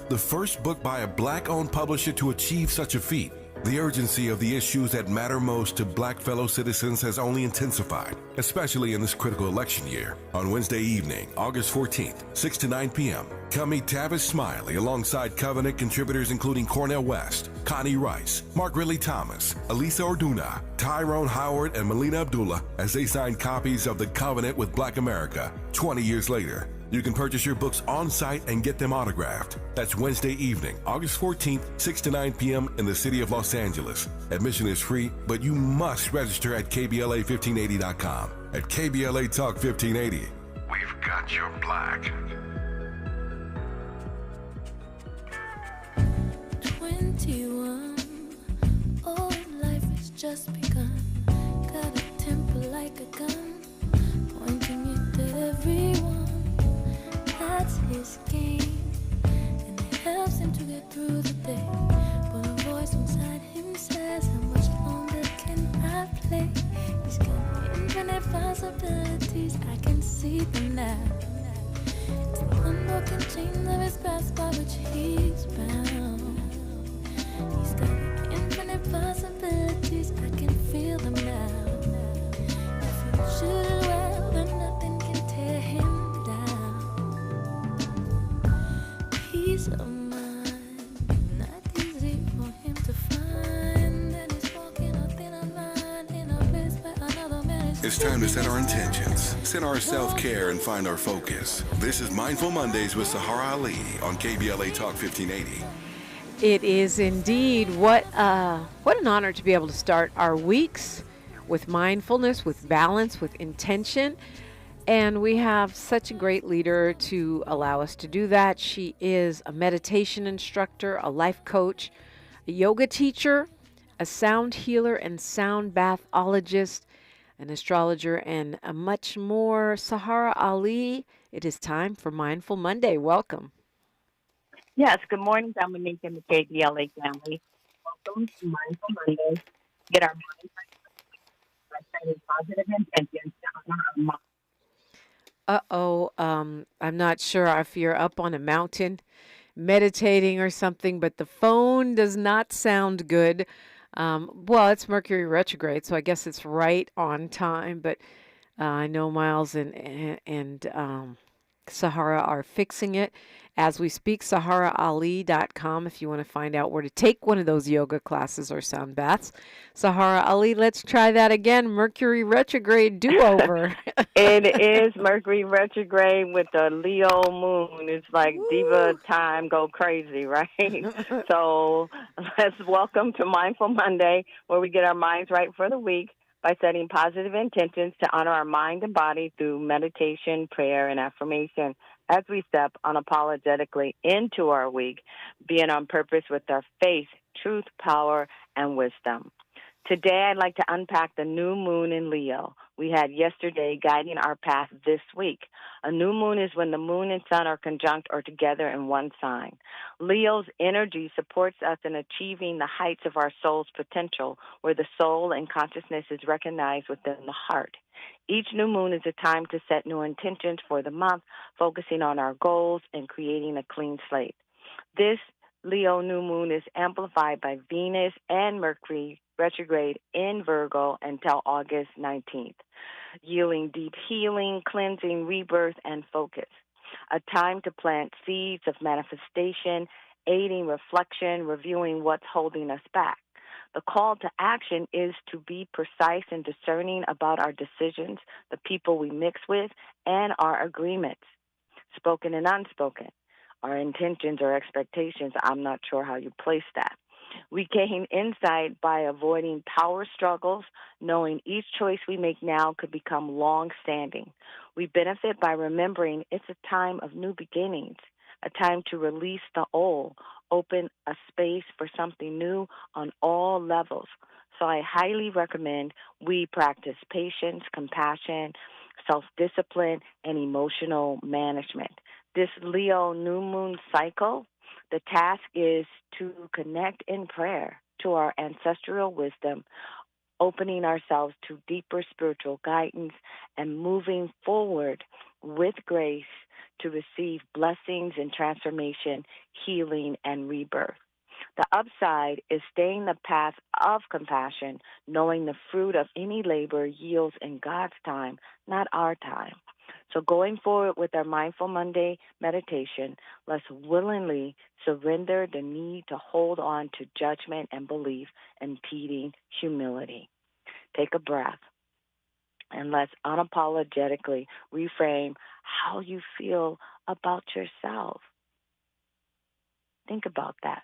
the first book by a Black-owned publisher to achieve such a feat. The urgency of the issues that matter most to Black fellow citizens has only intensified, especially in this critical election year. On Wednesday evening, August 14th, 6 to 9 p.m., come meet Tavis Smiley alongside Covenant contributors including Cornel West, Connie Rice, Mark Ridley Thomas, Elisa Orduna, Tyrone Howard, and Melina Abdullah as they sign copies of The Covenant with Black America 20 years later. You can purchase your books on site and get them autographed. That's Wednesday evening, August 14th, 6 to 9 p.m. in the city of Los Angeles. Admission is free, but you must register at KBLA1580.com. At KBLA Talk 1580, we've got your Black. 21, oh, life has just begun. Got a temper like a gun, pointing it at everyone. That's his game, and it helps him to get through the day. But a voice inside him says, how much longer can I play? He's got infinite possibilities, I can see them now. It's the unbroken chains of his past by which he's bound. He's got infinite possibilities, I can feel them now. If he should well, then nothing can tear him. Peace of mind, not easy for him to find. And he's walking a thinner line in a place where another man is. It's time to set our intentions, set our self-care, and find our focus. This is Mindful Mondays with Saharah Ali on KBLA Talk 1580. It is indeed. What an honor to be able to start our weeks with mindfulness, with balance, with intention. And we have such a great leader to allow us to do that. She is a meditation instructor, a life coach, a yoga teacher, a sound healer and sound bathologist, an astrologer, and a much more. Saharah Ali, it is time for Mindful Monday. Welcome. Yes, good morning, Dominique and the KBLA family. Welcome to Mindful Monday. Get our minds right by setting positive intentions to honor our mind. I'm not sure if you're up on a mountain meditating or something, but the phone does not sound good. Well, it's Mercury Retrograde, so I guess it's right on time, but I know Miles and Saharah are fixing it as we speak. SaharahAli.com if you want to find out where to take one of those yoga classes or sound baths. Saharah Ali, let's try that again. Mercury Retrograde do-over. It is Mercury Retrograde with the Leo moon. It's like Woo! Diva time go crazy, right? So let's welcome to Mindful Monday, where we get our minds right for the week by setting positive intentions to honor our mind and body through meditation, prayer, and affirmation as we step unapologetically into our week, being on purpose with our faith, truth, power, and wisdom. Today, I'd like to unpack the new moon in Leo we had yesterday guiding our path this week. A new moon is when the moon and sun are conjunct or together in one sign. Leo's energy supports us in achieving the heights of our soul's potential, where the soul and consciousness is recognized within the heart. Each new moon is a time to set new intentions for the month, focusing on our goals and creating a clean slate. This Leo new moon is amplified by Venus and Mercury retrograde in Virgo until August 19th, yielding deep healing, cleansing, rebirth, and focus. A time to plant seeds of manifestation, aiding reflection, reviewing what's holding us back. The call to action is to be precise and discerning about our decisions, the people we mix with, and our agreements, spoken and unspoken. Our intentions or expectations, I'm not sure how you place that. We gain insight by avoiding power struggles, knowing each choice we make now could become long-standing. We benefit by remembering it's a time of new beginnings, a time to release the old, open a space for something new on all levels. So I highly recommend we practice patience, compassion, self-discipline, and emotional management. This Leo new moon cycle, the task is to connect in prayer to our ancestral wisdom, opening ourselves to deeper spiritual guidance and moving forward with grace to receive blessings and transformation, healing, and rebirth. The upside is staying the path of compassion, knowing the fruit of any labor yields in God's time, not our time. So going forward with our Mindful Monday meditation, let's willingly surrender the need to hold on to judgment and belief, impeding humility. Take a breath, and let's unapologetically reframe how you feel about yourself. Think about that.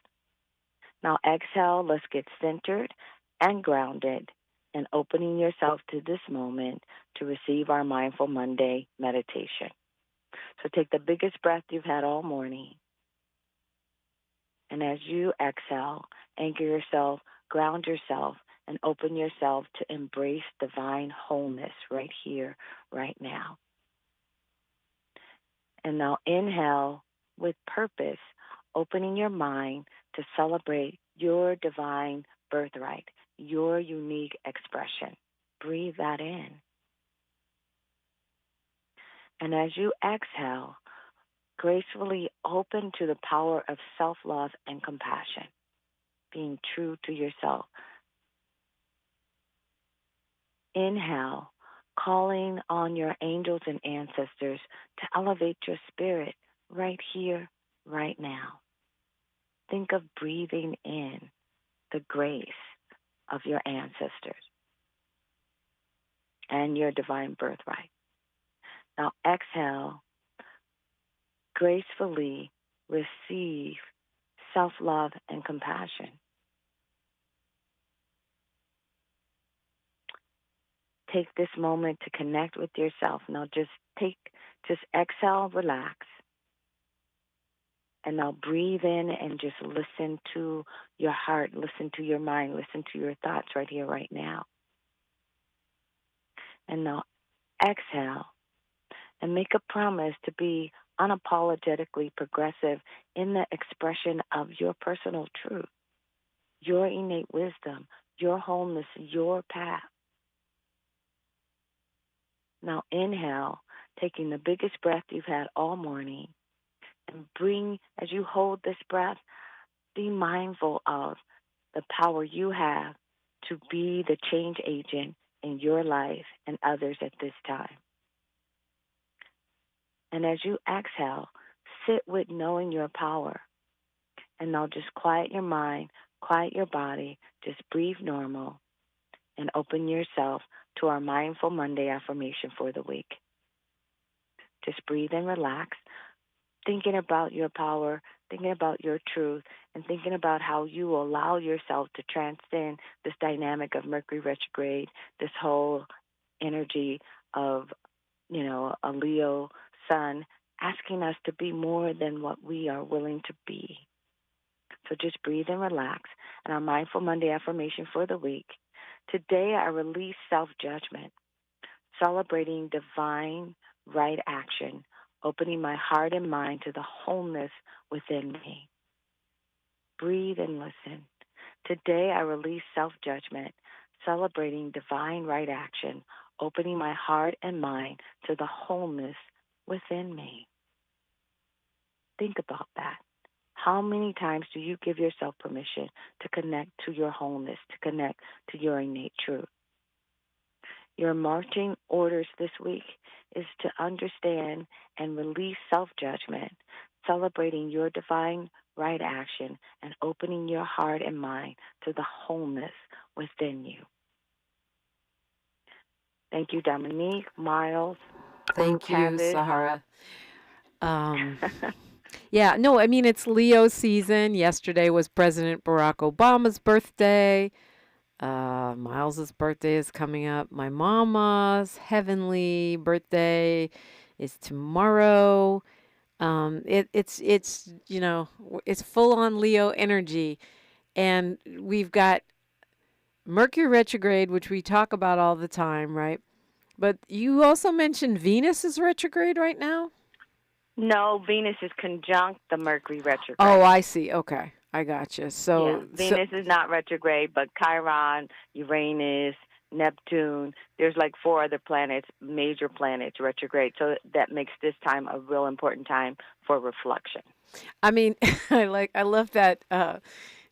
Now exhale, let's get centered and grounded and opening yourself to this moment to receive our Mindful Monday meditation. So take the biggest breath you've had all morning. And as you exhale, anchor yourself, ground yourself, and open yourself to embrace divine wholeness right here, right now. And now inhale with purpose, opening your mind to celebrate your divine birthright, your unique expression. Breathe that in. And as you exhale, gracefully open to the power of self-love and compassion, being true to yourself. Inhale, calling on your angels and ancestors to elevate your spirit right here, right now. Think of breathing in the grace of your ancestors and your divine birthright. Now exhale, gracefully receive self-love and compassion. Take this moment to connect with yourself. Now just exhale, relax. And now breathe in and just listen to your heart, listen to your mind, listen to your thoughts right here, right now. And now exhale and make a promise to be unapologetically progressive in the expression of your personal truth, your innate wisdom, your wholeness, your path. Now inhale, taking the biggest breath you've had all morning, and as you hold this breath, be mindful of the power you have to be the change agent in your life and others at this time. And as you exhale, sit with knowing your power. And now just quiet your mind, quiet your body, just breathe normal, and open yourself to our Mindful Monday affirmation for the week. Just breathe and relax, thinking about your power, thinking about your truth, and thinking about how you will allow yourself to transcend this dynamic of Mercury Retrograde, this whole energy of, a Leo sun, asking us to be more than what we are willing to be. So just breathe and relax. And our Mindful Monday affirmation for the week. Today I release self-judgment, celebrating divine right action, opening my heart and mind to the wholeness within me. Breathe and listen. Today I release self-judgment, celebrating divine right action, opening my heart and mind to the wholeness within me. Think about that. How many times do you give yourself permission to connect to your wholeness, to connect to your innate truth? Your marching orders this week is to understand and release self-judgment, celebrating your divine right action, and opening your heart and mind to the wholeness within you. Thank you, Dominique, Miles. Thank you, Kavit. Saharah. Yeah, no, I mean, it's Leo season. Yesterday was President Barack Obama's birthday. Miles's birthday is coming up. My mama's heavenly birthday is tomorrow. It's it's full on Leo energy, and we've got Mercury retrograde, which we talk about all the time, right? But you also mentioned Venus is retrograde right now. No, Venus is conjunct the Mercury retrograde. Oh, I see. Okay, I gotcha. So Venus is not retrograde, but Chiron, Uranus, Neptune. There's like 4 other planets, major planets retrograde. So that makes this time a real important time for reflection. I mean, I love that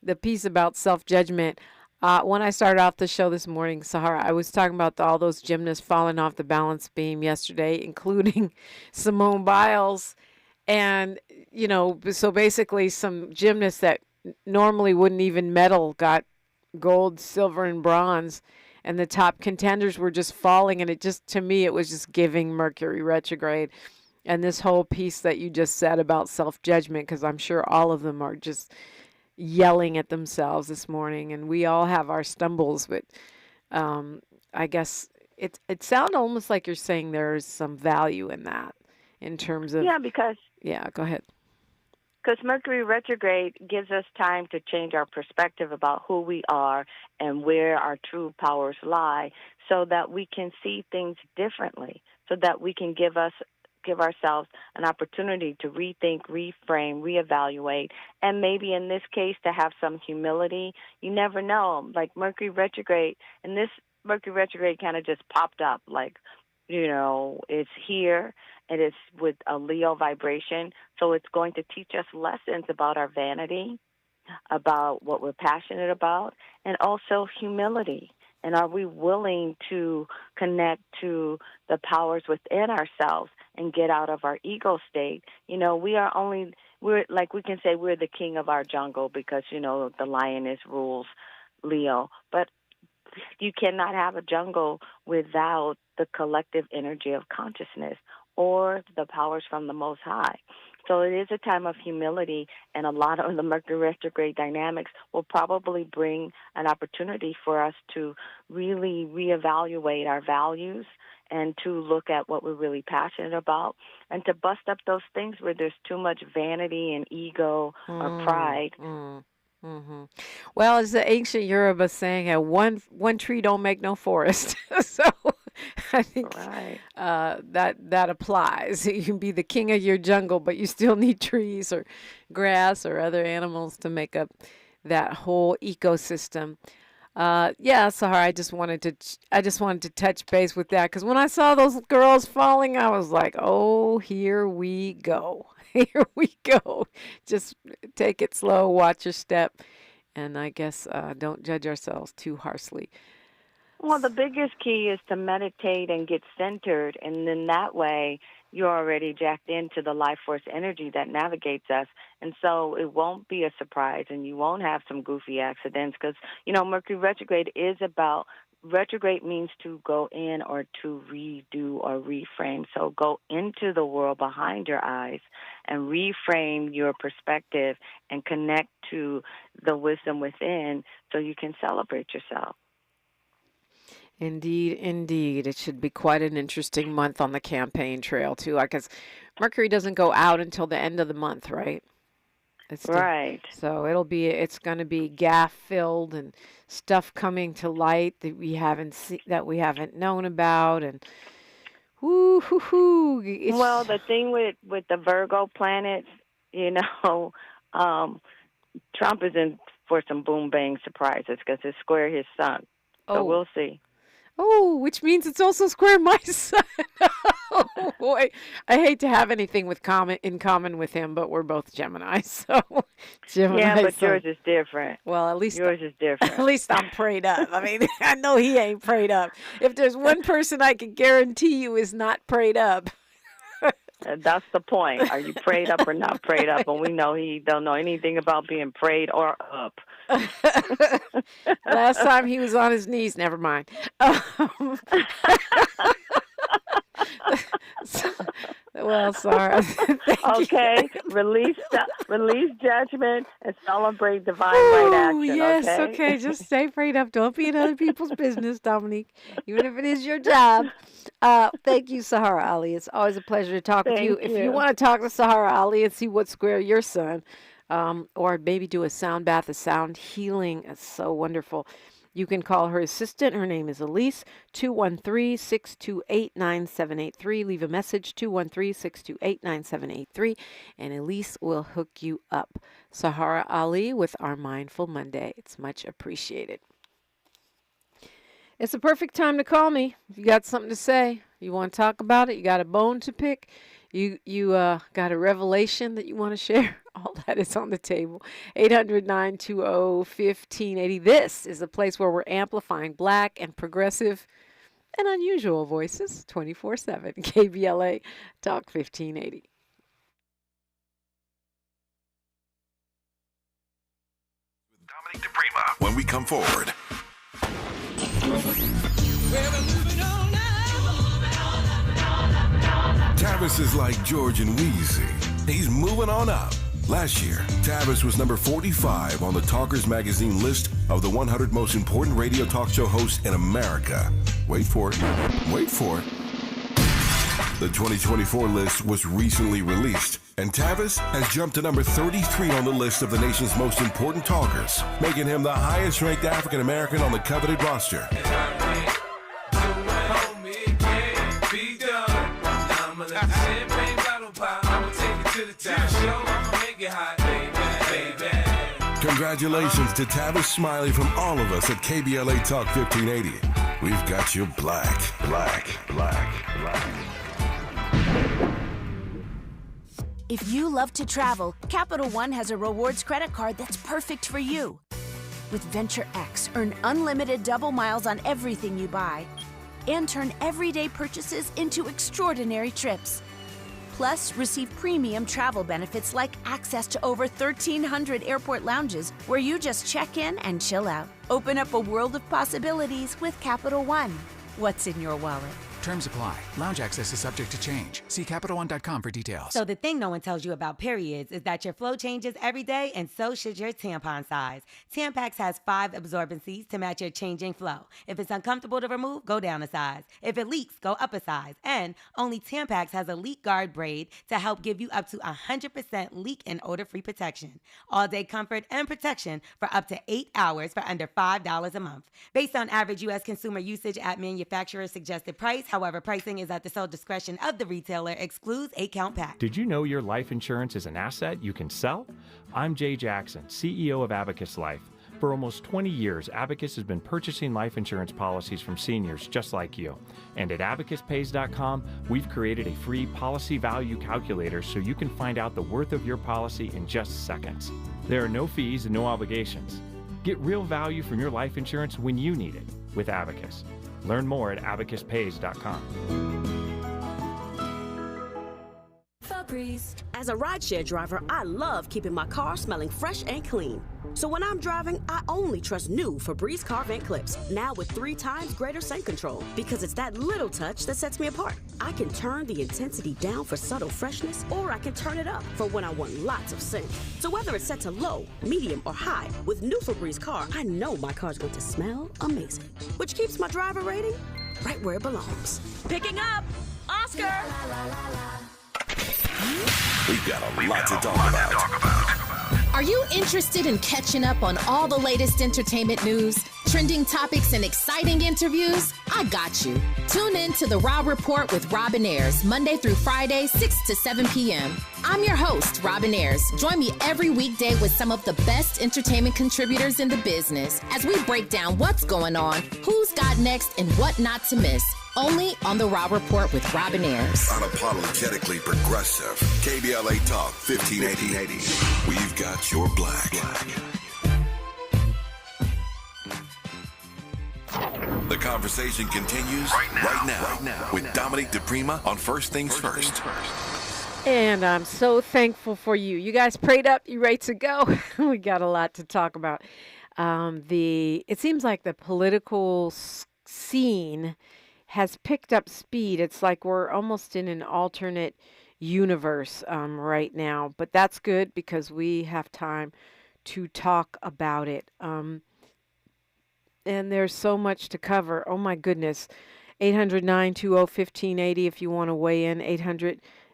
the piece about self-judgment. When I started off the show this morning, Saharah, I was talking about all those gymnasts falling off the balance beam yesterday, including Simone Biles. And, so basically some gymnasts that normally wouldn't even medal got gold, silver, and bronze. And the top contenders were just falling. And it just, to me, it was just giving Mercury retrograde. And this whole piece that you just said about self-judgment, because I'm sure all of them are just yelling at themselves this morning, and we all have our stumbles, but I guess it sounds almost like you're saying there's some value in that in terms of go ahead. Because Mercury retrograde gives us time to change our perspective about who we are and where our true powers lie, so that we can see things differently, so that we can give ourselves an opportunity to rethink, reframe, reevaluate, and maybe in this case to have some humility. You never know. Like Mercury retrograde, and this Mercury retrograde kind of just popped up. Like, it's here. It is with a Leo vibration, so it's going to teach us lessons about our vanity, about what we're passionate about, and also humility. And are we willing to connect to the powers within ourselves and get out of our ego state? We're like, we can say we're the king of our jungle because, the lioness rules Leo. But you cannot have a jungle without the collective energy of consciousness or the powers from the Most High. So it is a time of humility, and a lot of the Mercury retrograde dynamics will probably bring an opportunity for us to really reevaluate our values and to look at what we're really passionate about and to bust up those things where there's too much vanity and ego or pride. Mm-hmm. Well, as the ancient Yoruba saying, one tree don't make no forest. So I think that applies. You can be the king of your jungle, but you still need trees or grass or other animals to make up that whole ecosystem. Sahara, I just wanted to touch base with that, because when I saw those girls falling, I was like, oh, here we go. Here we go. Just take it slow, watch your step, and I guess don't judge ourselves too harshly. Well, the biggest key is to meditate and get centered, and then that way you're already jacked into the life force energy that navigates us, and so it won't be a surprise, and you won't have some goofy accidents, because, Mercury retrograde is about, retrograde means to go in or to redo or reframe. So go into the world behind your eyes and reframe your perspective and connect to the wisdom within so you can celebrate yourself. Indeed, indeed. It should be quite an interesting month on the campaign trail, too, because Mercury doesn't go out until the end of the month, right? Right. So it's going to be gaffe-filled and stuff coming to light that we haven't known about, and woo-hoo-hoo. Well, the thing with the Virgo planets, Trump is in for some boom-bang surprises because it's square his sun. So we'll see. Oh, which means it's also square my sun. Oh, boy. I hate to have anything in common with him, but we're both Gemini, so Gemini. Yeah, but yours is different. Well, at least yours is different. At least I'm prayed up. I mean, I know he ain't prayed up. If there's one person I can guarantee you is not prayed up. That's the point. Are you prayed up or not prayed up? And we know he don't know anything about being prayed or up. Last time he was on his knees. Never mind. Well, sorry. Okay, release judgment and celebrate divine right action. Yes, okay. Just stay prayed up. Don't be in other people's business, Dominique, even if it is your job. Thank you, Saharah Ali. It's always a pleasure to talk with you. If you want to talk to Saharah Ali and see what's square your sun, or maybe do a sound bath, a sound healing, it's so wonderful. You can call her assistant. Her name is Elise, 213-628-9783. Leave a message, 213-628-9783, and Elise will hook you up. Saharah Ali with our Mindful Monday. It's much appreciated. It's the perfect time to call me. If you got something to say, you want to talk about it, you got a bone to pick, you got a revelation that you want to share, all that is on the table. 800-920-1580. This is a place where we're amplifying black and progressive and unusual voices 24/7. KBLA Talk 1580. Dominique DiPrima. When we come forward. Tavis is like George and Wheezy. He's moving on up. Last year, Tavis was number 45 on the Talkers magazine list of the 100 most important radio talk show hosts in America. Wait for it. Wait for it. The 2024 list was recently released, and Tavis has jumped to number 33 on the list of the nation's most important talkers, making him the highest-ranked African-American on the coveted roster. Congratulations to Tavis Smiley from all of us at KBLA Talk 1580. We've got you black. If you love to travel, Capital One has a rewards credit card that's perfect for you. With Venture X, earn unlimited double miles on everything you buy and turn everyday purchases into extraordinary trips. Plus, receive premium travel benefits like access to over 1,300 airport lounges where you just check in and chill out. Open up a world of possibilities with Capital One. What's in your wallet? Terms apply. Lounge access is subject to change. See CapitalOne.com for details. So the thing no one tells you about periods is that your flow changes every day, and so should your tampon size. Tampax has 5 absorbencies to match your changing flow. If it's uncomfortable to remove, go down a size. If it leaks, go up a size. And only Tampax has a leak guard braid to help give you up to 100% leak and odor-free protection. All-day comfort and protection for up to 8 hours for under $5 a month. Based on average U.S. consumer usage at manufacturer's suggested price, however, pricing is at the sole discretion of the retailer, excludes 8-count pack. Did you know your life insurance is an asset you can sell? I'm Jay Jackson, CEO of Abacus Life. For almost 20 years, Abacus has been purchasing life insurance policies from seniors just like you. And at abacuspays.com, we've created a free policy value calculator so you can find out the worth of your policy in just seconds. There are no fees and no obligations. Get real value from your life insurance when you need it with Abacus. Learn more at abacuspays.com. As a rideshare driver, I love keeping my car smelling fresh and clean. So when I'm driving, I only trust new Febreze car vent clips, now with 3 times greater scent control, because it's that little touch that sets me apart. I can turn the intensity down for subtle freshness, or I can turn it up for when I want lots of scent. So whether it's set to low, medium, or high, with new Febreze car, I know my car's going to smell amazing, which keeps my driver rating right where it belongs. Picking up Oscar! We've got a lot to talk about. Are you interested in catching up on all the latest entertainment news, trending topics, and exciting interviews? I got you. Tune in to The Raw Report with Robin Ayers, Monday through Friday, 6 to 7 p.m. I'm your host, Robin Ayers. Join me every weekday with some of the best entertainment contributors in the business as we break down what's going on, who's got next, and what not to miss. Only on The Raw Report with Robin Ayers. Unapologetically progressive. KBLA Talk 1580. We've got your black. The conversation continues right now with Dominique DiPrima on First Things First. And I'm so thankful for you. You guys prayed up. You ready to go? We got a lot to talk about. It seems like the political scene has picked up speed. It's like we're almost in an alternate universe right now. But that's good because we have time to talk about it. And there's so much to cover. Oh, my goodness. 800-920-1580 if you want to weigh in.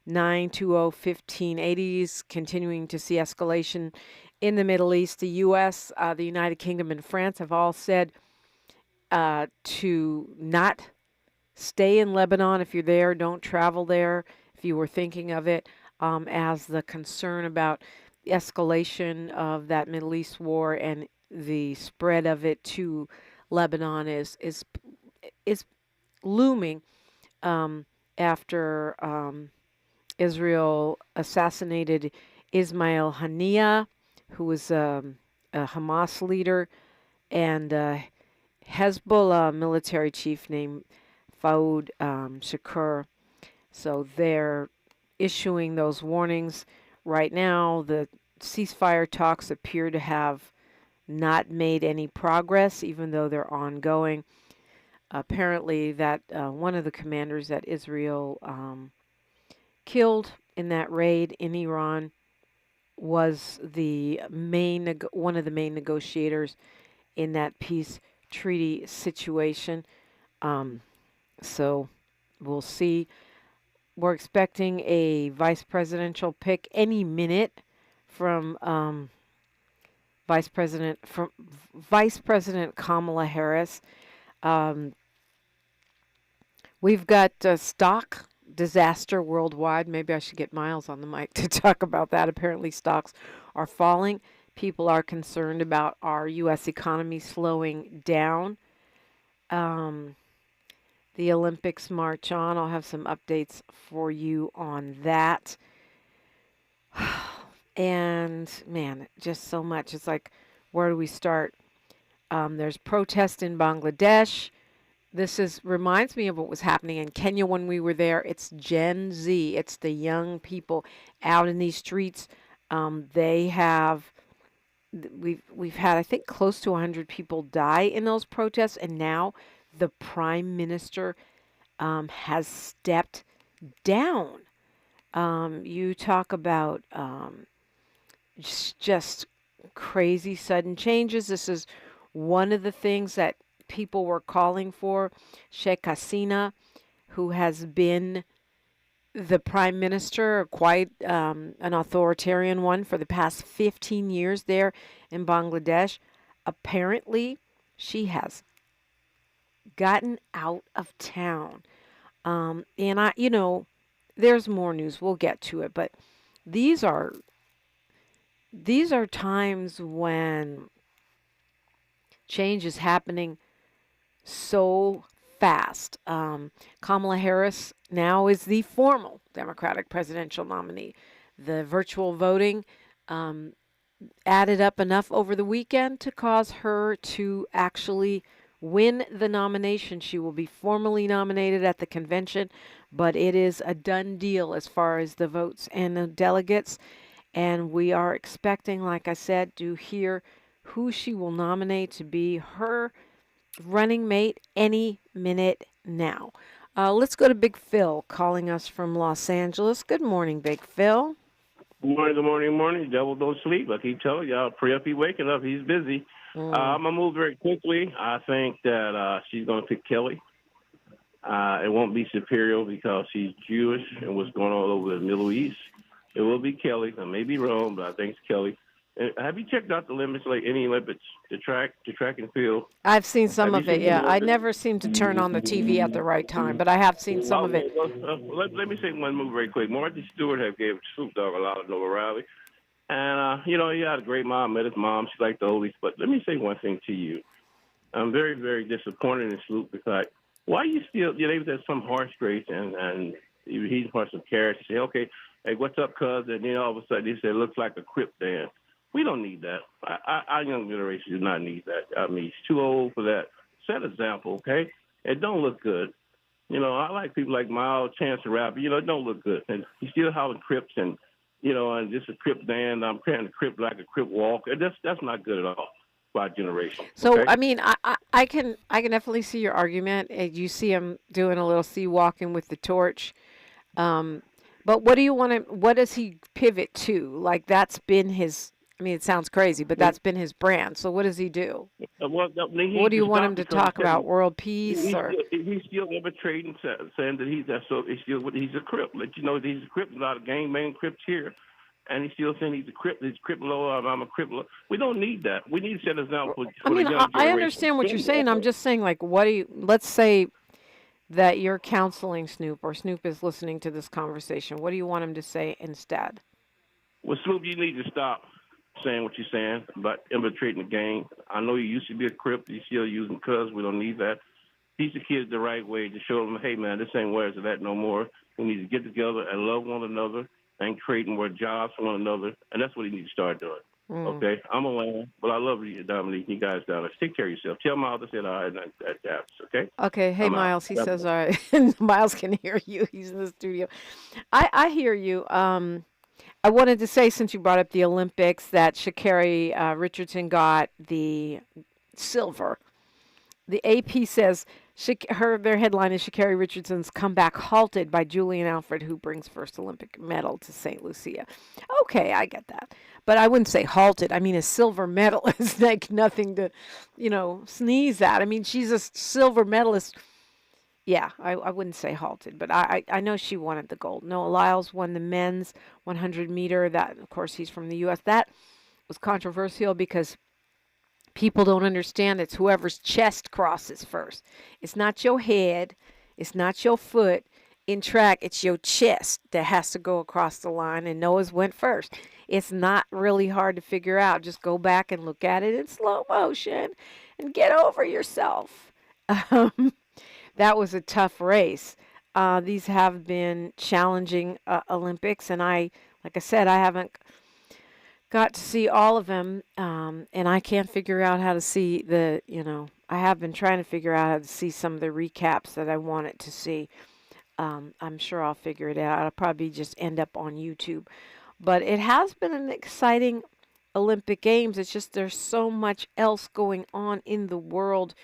800-920-1580 is continuing to see escalation in the Middle East. The U.S., the United Kingdom, and France have all said to not stay in Lebanon. If you're there, don't travel there if you were thinking of it, as the concern about escalation of that Middle East war and the spread of it to Lebanon is is looming after Israel assassinated Ismail Haniyeh, who was a Hamas leader, and Hezbollah military chief named Faoud Shakur. So they're issuing those warnings. Right now, the ceasefire talks appear to have not made any progress, even though they're ongoing. Apparently, that one of the commanders that Israel killed in that raid in Iran was one of the main negotiators in that peace treaty situation. So we'll see. We're expecting a vice presidential pick any minute from Vice President Kamala Harris. We've got stock disaster worldwide. Maybe I should get Miles on the mic to talk about that. Apparently, stocks are falling. People are concerned about our U.S. economy slowing down. The Olympics march on. I'll have some updates for you on that. And, man, just so much. It's like, where do we start? There's protest in Bangladesh. This reminds me of what was happening in Kenya when we were there. It's Gen Z. It's the young people out in these streets. We've had, I think, close to 100 people die in those protests, and now the Prime Minister has stepped down. You talk about just crazy sudden changes. This is one of the things that people were calling for. Sheikh Hasina, who has been the prime minister, quite an authoritarian one for the past 15 years there in Bangladesh, apparently she has gotten out of town. And there's more news. We'll get to it, but these are times when change is happening so fast. Kamala Harris now is the formal Democratic presidential nominee. The virtual voting added up enough over the weekend to cause her to actually win the nomination. She will be formally nominated at the convention, but it is a done deal as far as the votes and the delegates. And we are expecting, like I said, to hear who she will nominate to be her running mate any minute now. Let's go to Big Phil calling us from Los Angeles. Good morning, Big Phil. Good morning. Devil don't sleep. I keep telling y'all, pray up, he waking up. He's busy. I'm going to move very quickly. I think that she's going to pick Kelly. It won't be Superior because she's Jewish and what's going on all over the Middle East. It will be Kelly. I may be wrong, but I think it's Kelly. And have you checked out the limits, like any Olympics, the track and field? I've seen some of it, yeah. I never seem to turn on the TV at the right time, but I have seen some of it. Let me say one move very quick. Martha Stewart have gave Snoop Dogg a lot of notoriety. And, he had a great mom, met his mom. She liked the oldies. But let me say one thing to you. I'm very, very disappointed in Snoop because why you still, they was at some horse race and he's part some carrots. He said, okay, hey, what's up, cuz? And then all of a sudden he said, looks like a Crip dance. We don't need that. Our young generation do not need that. I mean, he's too old for that. Set example, okay? It don't look good. I like people like Miles, Chance the Rapper. It don't look good. And he's still having Crips and, and just a Crip dance. I'm carrying a Crip like a Crip walk. That's not good at all for our generation. So, okay? I mean, I can definitely see your argument. You see him doing a little sea walking with the torch. But what does he pivot to? Like, that's been his... I mean, it sounds crazy, but that's been his brand. So what does he do? What do you want him to talk about? World peace? He's still arbitrating, saying that he's a Crip. Let you know that he's a Crip. Not a gang man Crips here. And he's still saying he's a Crip. He's Crip low. I'm a Crip low. We don't need that. We need to set us down for the young generation. I understand what you're saying. I'm just saying, like, let's say that you're counseling Snoop or Snoop is listening to this conversation. What do you want him to say instead? Well, Snoop, you need to stop saying what you're saying about infiltrating the gang. I know you used to be a Crip. You're still using cuz. We don't need that. teach the kids the right way to show them, hey, man, this ain't where it's at no more. We need to get together and love one another and create more jobs for one another, and that's what we need to start doing. Okay, I'm a land, but I love you, Dominique. You guys down there. Take care of yourself. Tell Miles I said all right at Dallas, okay? Okay. Hey, I'm out. Miles. He says all right. Miles can hear you. He's in the studio. I hear you. I wanted to say, since you brought up the Olympics, that Sha'Carri Richardson got the silver. The AP says their headline is Sha'Carri Richardson's comeback halted by Julian Alfred, who brings first Olympic medal to St. Lucia. Okay, I get that. But I wouldn't say halted. I mean, a silver medal is like nothing to, sneeze at. I mean, she's a silver medalist. Yeah, I wouldn't say halted, but I know she wanted the gold. Noah Lyles won the men's 100 meter. That, of course, he's from the U.S. That was controversial because people don't understand it's whoever's chest crosses first. It's not your head. It's not your foot. In track, it's your chest that has to go across the line, and Noah's went first. It's not really hard to figure out. Just go back and look at it in slow motion and get over yourself. That was a tough race. These have been challenging Olympics, and like I said, I haven't got to see all of them, and I can't figure out how to see I have been trying to figure out how to see some of the recaps that I wanted to see. I'm sure I'll figure it out. I'll probably just end up on YouTube. But it has been an exciting Olympic Games. It's just there's so much else going on in the world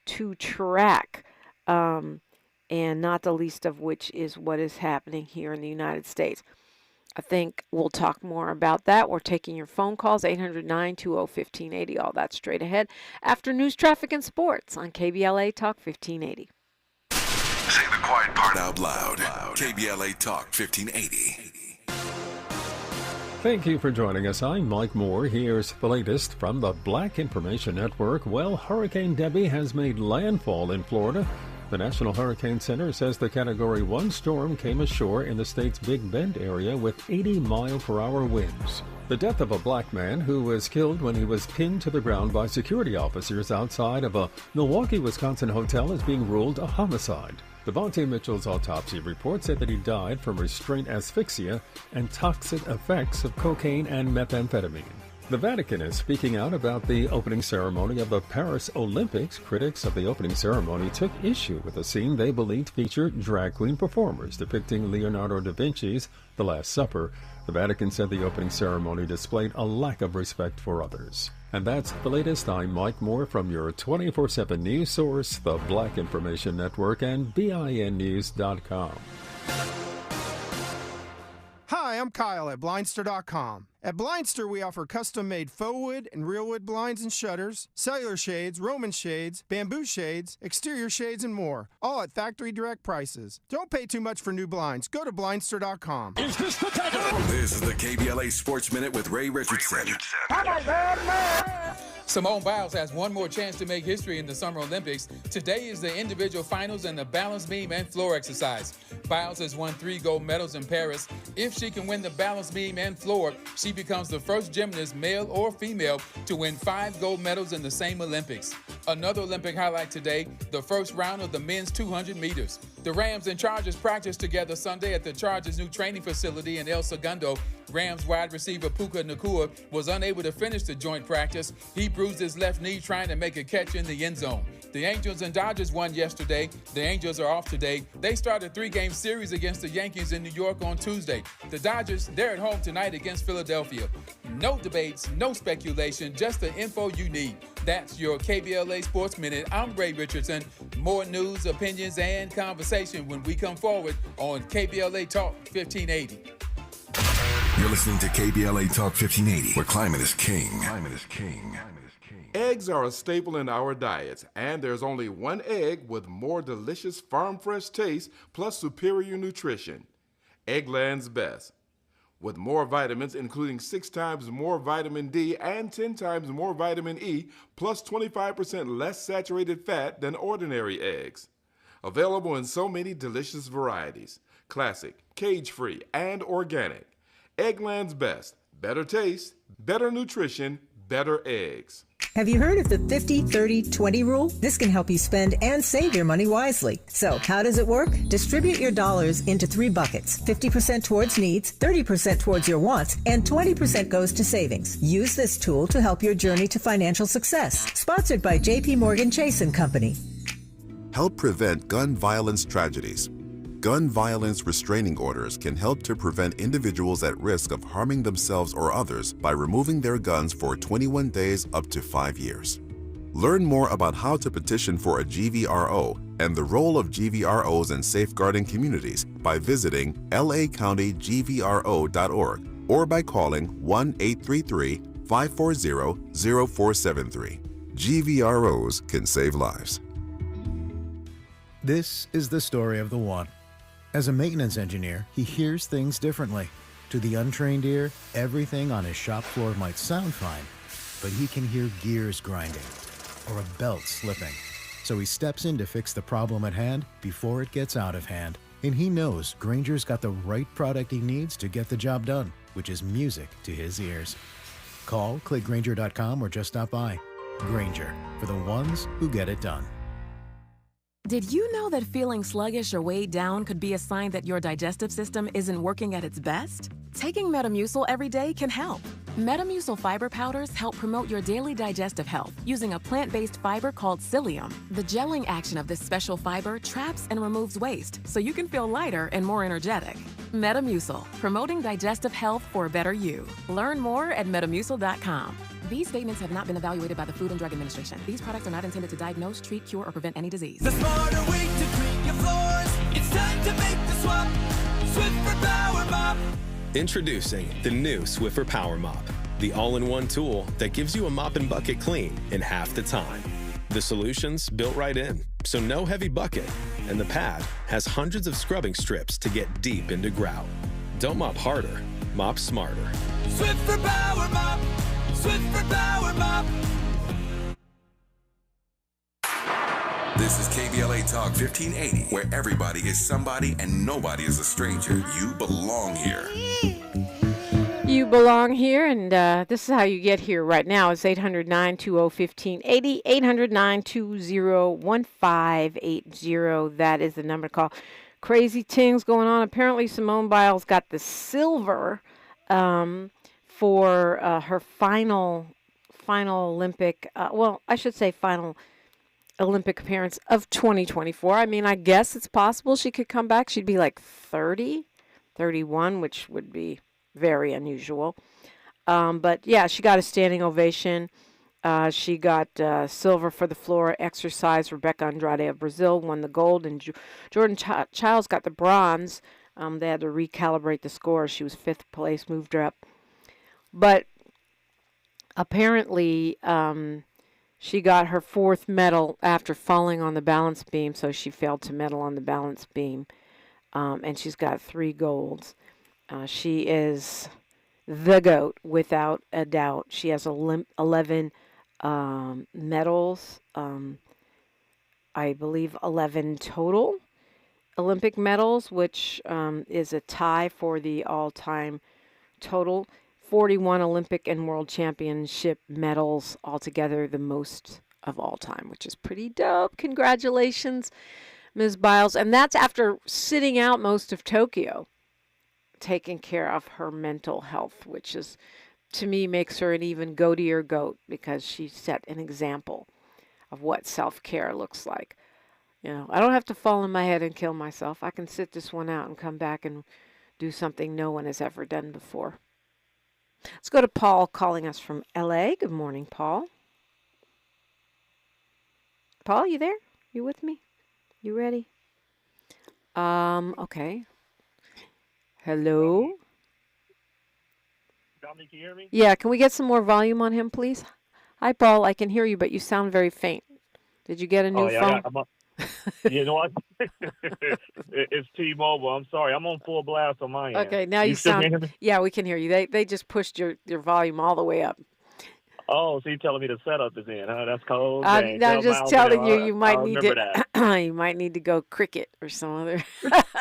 to track, and not the least of which is what is happening here in the United States. I think we'll talk more about that. We're taking your phone calls, 800-920-1580, all that straight ahead, after news, traffic, and sports on KBLA Talk 1580. Say the quiet part out loud. KBLA Talk 1580. Thank you for joining us. I'm Mike Moore. Here's the latest from the Black Information Network. Well, Hurricane Debbie has made landfall in Florida. The National Hurricane Center says the Category 1 storm came ashore in the state's Big Bend area with 80-mile-per-hour winds. The death of a black man who was killed when he was pinned to the ground by security officers outside of a Milwaukee, Wisconsin hotel is being ruled a homicide. Devontae Mitchell's autopsy report said that he died from restraint asphyxia and toxic effects of cocaine and methamphetamine. The Vatican is speaking out about the opening ceremony of the Paris Olympics. Critics of the opening ceremony took issue with a scene they believed featured drag queen performers depicting Leonardo da Vinci's The Last Supper. The Vatican said the opening ceremony displayed a lack of respect for others. And that's the latest. I'm Mike Moore from your 24/7 news source, the Black Information Network, and BINnews.com. Hi, I'm Kyle at Blindster.com. At Blindster, we offer custom-made faux wood and real wood blinds and shutters, cellular shades, Roman shades, bamboo shades, exterior shades, and more, all at factory direct prices. Don't pay too much for new blinds. Go to Blindster.com. Is this the time? This is the KBLA Sports Minute with Ray Richardson. Simone Biles has one more chance to make history in the Summer Olympics. Today is the individual finals and the balance beam and floor exercise. Biles has won 3 gold medals in Paris. If she can win the balance beam and floor, she becomes the first gymnast, male or female, to win 5 gold medals in the same Olympics. Another Olympic highlight today, the first round of the men's 200 meters. The Rams and Chargers practiced together Sunday at the Chargers' new training facility in El Segundo. Rams wide receiver Puka Nacua was unable to finish the joint practice. He bruised his left knee trying to make a catch in the end zone. The Angels and Dodgers won yesterday. The Angels are off today. They start a 3-game series against the Yankees in New York on Tuesday. The Dodgers, they're at home tonight against Philadelphia. No debates, no speculation, just the info you need. That's your KBLA Sports Minute. I'm Ray Richardson. More news, opinions, and conversation when we come forward on KBLA Talk 1580. You're listening to KBLA Talk 1580, where climate is king. Climate is king. Eggs are a staple in our diets, and there's only one egg with more delicious farm fresh taste plus superior nutrition. Eggland's Best. With more vitamins, including 6 times more vitamin D and 10 times more vitamin E, plus 25% less saturated fat than ordinary eggs. Available in so many delicious varieties: classic, cage-free, and organic. Eggland's Best. Better taste, better nutrition, better eggs. Have you heard of the 50-30-20 rule? This can help you spend and save your money wisely. So, how does it work? Distribute your dollars into 3 buckets. 50% towards needs, 30% towards your wants, and 20% goes to savings. Use this tool to help your journey to financial success. Sponsored by J.P. Morgan Chase & Company. Help prevent gun violence tragedies. Gun violence restraining orders can help to prevent individuals at risk of harming themselves or others by removing their guns for 21 days up to 5 years. Learn more about how to petition for a GVRO and the role of GVROs in safeguarding communities by visiting lacountygvro.org or by calling 1-833-540-0473. GVROs can save lives. This is the story of the one. As a maintenance engineer, he hears things differently. To the untrained ear, everything on his shop floor might sound fine, but he can hear gears grinding or a belt slipping. So he steps in to fix the problem at hand before it gets out of hand. And he knows Grainger's got the right product he needs to get the job done, which is music to his ears. Call, click Grainger.com, or just stop by. Grainger, for the ones who get it done. Did you know that feeling sluggish or weighed down could be a sign that your digestive system isn't working at its best? Taking Metamucil every day can help. Metamucil fiber powders help promote your daily digestive health using a plant-based fiber called psyllium. The gelling action of this special fiber traps and removes waste so you can feel lighter and more energetic. Metamucil, promoting digestive health for a better you. Learn more at metamucil.com. These statements have not been evaluated by the Food and Drug Administration. These products are not intended to diagnose, treat, cure, or prevent any disease. The smarter way to clean your floors. It's time to make the swap. Swiffer Power Mop. Introducing the new Swiffer Power Mop, the all-in-one tool that gives you a mop and bucket clean in half the time. The solution's built right in, so no heavy bucket, and the pad has hundreds of scrubbing strips to get deep into grout. Don't mop harder, mop smarter. Swiffer Power Mop. Swiffer Power Mop. This is KBLA Talk 1580, where everybody is somebody and nobody is a stranger. You belong here. You belong here, and this is how you get here right now. It's 800-920-1580, 800-920-1580. That is the number to call. Crazy things going on. Apparently, Simone Biles got the silver for her final Olympic, I should say final Olympic appearance of 2024. I mean, I guess it's possible she could come back. She'd be like 30, 31, which would be very unusual. But yeah, she got a standing ovation. She got silver for the floor exercise. Rebecca Andrade of Brazil won the gold, and Jordan Childs got the bronze. They had to recalibrate the score. She was 5th place, moved her up. But apparently, she got her 4th medal after falling on the balance beam, so she failed to medal on the balance beam. And she's got 3 golds. She is the GOAT, without a doubt. She has 11 medals, I believe 11 total Olympic medals, which is a tie for the all-time total. 41 Olympic and World Championship medals altogether, the most of all time, which is pretty dope. Congratulations, Ms. Biles. And that's after sitting out most of Tokyo, taking care of her mental health, which is, to me, makes her an even goatier goat, because she set an example of what self-care looks like. You know, I don't have to fall on my head and kill myself. I can sit this one out and come back and do something no one has ever done before. Let's go to Paul calling us from LA. Good morning, Paul. Paul, you there? You with me? You ready? Okay. Hello? Dominique, can you hear me? Yeah, can we get some more volume on him, please? Hi, Paul. I can hear you, but you sound very faint. Did you get a new phone? You know what? It's T-Mobile. I'm sorry. I'm on full blast on my end. Okay, now you still sound... can hear me? Yeah, we can hear you. They just pushed your volume all the way up. Oh, so you're telling me the setup is in, huh? That's cold. I'm just telling you, you might need to. You might need to go Cricket or some other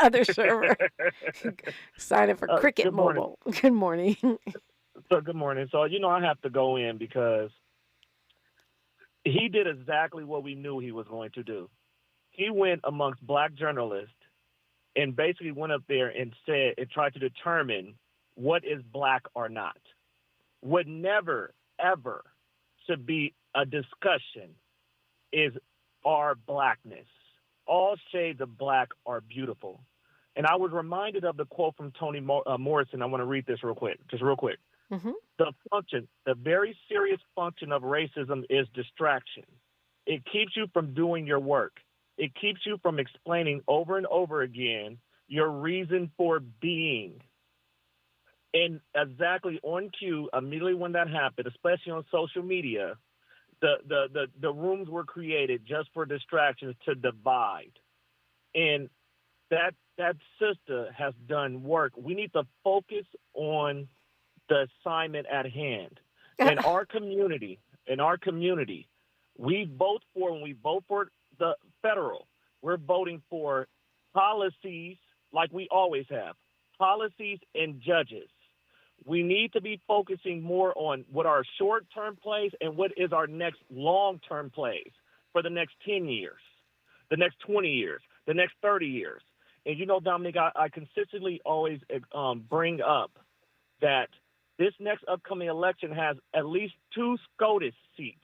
other server. Sign up for Cricket good Mobile. Good morning. So good morning. So I have to go in because He did exactly what we knew he was going to do. He went amongst black journalists and basically went up there and said and tried to determine what is black or not. What never, ever should be a discussion is our blackness. All shades of black are beautiful. And I was reminded of the quote from Toni Morrison. I want to read this real quick. Mm-hmm. The very serious function of racism is distraction. It keeps you from doing your work. It keeps you from explaining over and over again your reason for being. And exactly on cue, immediately when that happened, especially on social media, the rooms were created just for distractions to divide. And that sister has done work. We need to focus on the assignment at hand. In our community, when we vote for the federal, we're voting for policies like we always have, policies and judges. We need to be focusing more on what our short-term plays and what is our next long-term plays for the next 10 years, the next 20 years, the next 30 years. And, you know, Dominique, I consistently always bring up that this next upcoming election has at least 2 SCOTUS seats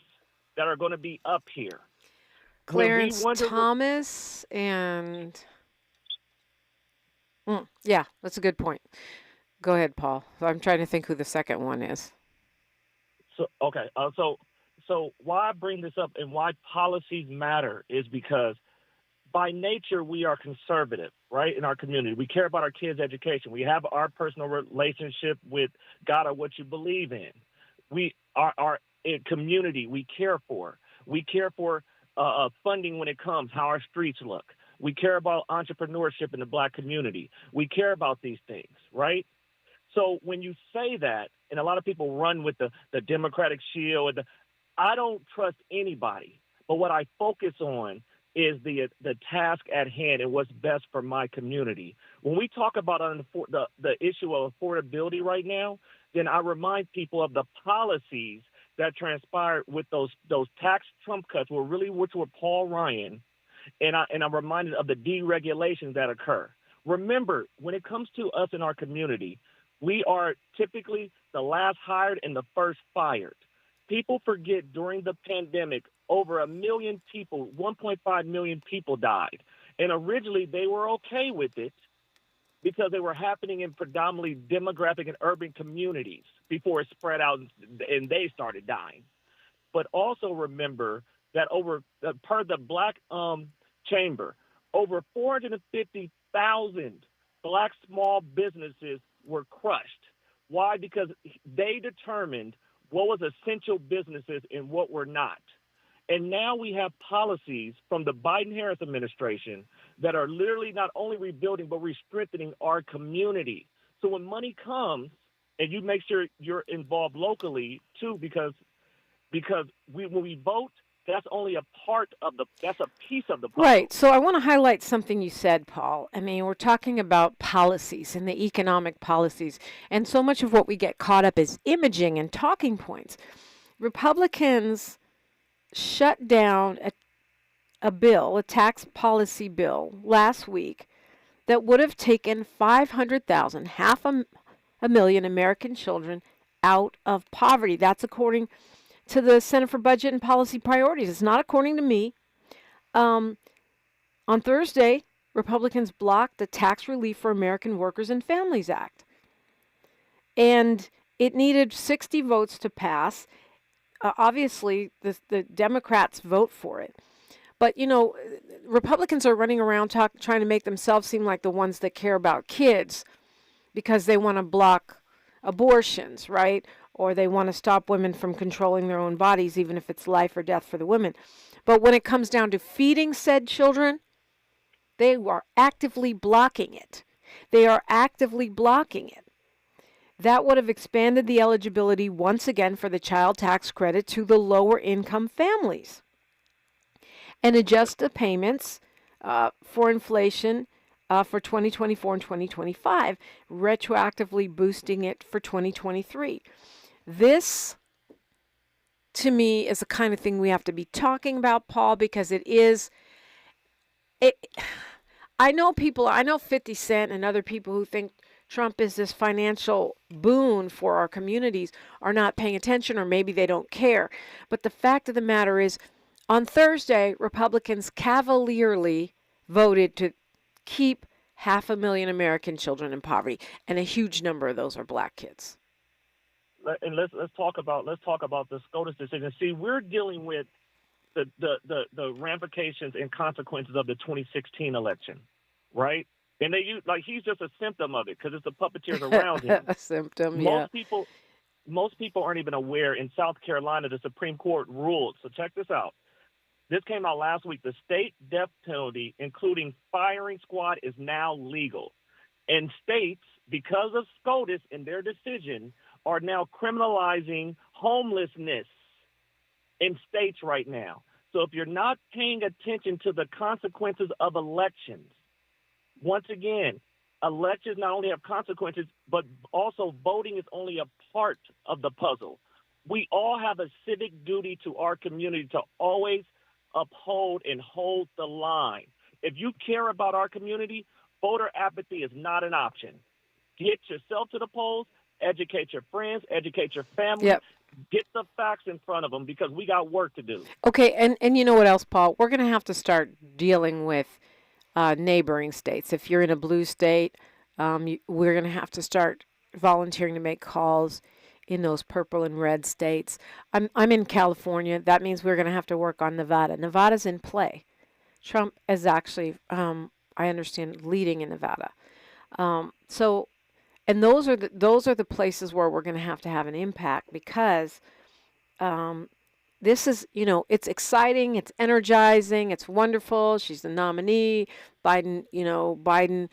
that are going to be up here. Clarence Thomas and... yeah, that's a good point. Go ahead, Paul. I'm trying to think who the second one is. So okay, so why I bring this up and why policies matter is because by nature we are conservative, right? In our community, we care about our kids' education. We have our personal relationship with God or what you believe in. We are a community. We care for. We care for funding when it comes. How our streets look. We care about entrepreneurship in the black community. We care about these things, right? So when you say that, and a lot of people run with the Democratic shield, I don't trust anybody. But what I focus on is the task at hand and what's best for my community. When we talk about the issue of affordability right now, then I remind people of the policies that transpired with those tax Trump cuts which were Paul Ryan, and I'm reminded of the deregulations that occur. Remember, when it comes to us in our community, we are typically the last hired and the first fired. People forget during the pandemic, over 1 million people, 1.5 million people died. And originally they were okay with it because they were happening in predominantly demographic and urban communities before it spread out and they started dying. But also remember that per the Black Chamber, over 450,000 black small businesses were crushed. Why? Because they determined what was essential businesses and what were not. And now we have policies from the Biden-Harris administration that are literally not only rebuilding, but re-strengthening our community. So when money comes, and you make sure you're involved locally too, because when we vote, that's only that's a piece of the puzzle. Right. So I want to highlight something you said, Paul. I mean, we're talking about policies and the economic policies, and so much of what we get caught up is imaging and talking points. Republicans shut down a tax policy bill last week that would have taken 500,000, half a million American children out of poverty. That's according to the Center for Budget and Policy Priorities. It's not according to me. On Thursday, Republicans blocked the Tax Relief for American Workers and Families Act. And it needed 60 votes to pass. Obviously, the Democrats vote for it. But, you know, Republicans are running around trying to make themselves seem like the ones that care about kids because they want to block abortions, right? Or they want to stop women from controlling their own bodies, even if it's life or death for the women. But when it comes down to feeding said children, they are actively blocking it. They are actively blocking it. That would have expanded the eligibility once again for the child tax credit to the lower income families and adjust the payments for inflation for 2024 and 2025, retroactively boosting it for 2023. This to me is the kind of thing we have to be talking about, Paul, because I know 50 Cent and other people who think Trump is this financial boon for our communities are not paying attention, or maybe they don't care. But the fact of the matter is, on Thursday, Republicans cavalierly voted to keep 500,000 American children in poverty, and a huge number of those are black kids. And let's talk about the SCOTUS decision. See, we're dealing with the ramifications and consequences of the 2016 election, right? And they use, like, he's just a symptom of it because it's the puppeteers around him. A symptom, yeah. Most people aren't even aware. In South Carolina, the Supreme Court ruled. So check this out. This came out last week. The state death penalty, including firing squad, is now legal. And states, because of SCOTUS and their decision, are now criminalizing homelessness in states right now. So if you're not paying attention to the consequences of elections, once again, elections not only have consequences, but also voting is only a part of the puzzle. We all have a civic duty to our community to always uphold and hold the line. If you care about our community, voter apathy is not an option. Get yourself to the polls, educate your friends, educate your family. Yep. Get the facts in front of them because we got work to do. Okay, and you know what else, Paul? We're going to have to start dealing with neighboring states. If you're in a blue state, we're going to have to start volunteering to make calls in those purple and red states. I'm in California. That means we're going to have to work on Nevada. Nevada's in play. Trump is actually, I understand, leading in Nevada. And those are the places where we're going to have an impact, because this is, it's exciting, it's energizing, it's wonderful. She's the nominee. Biden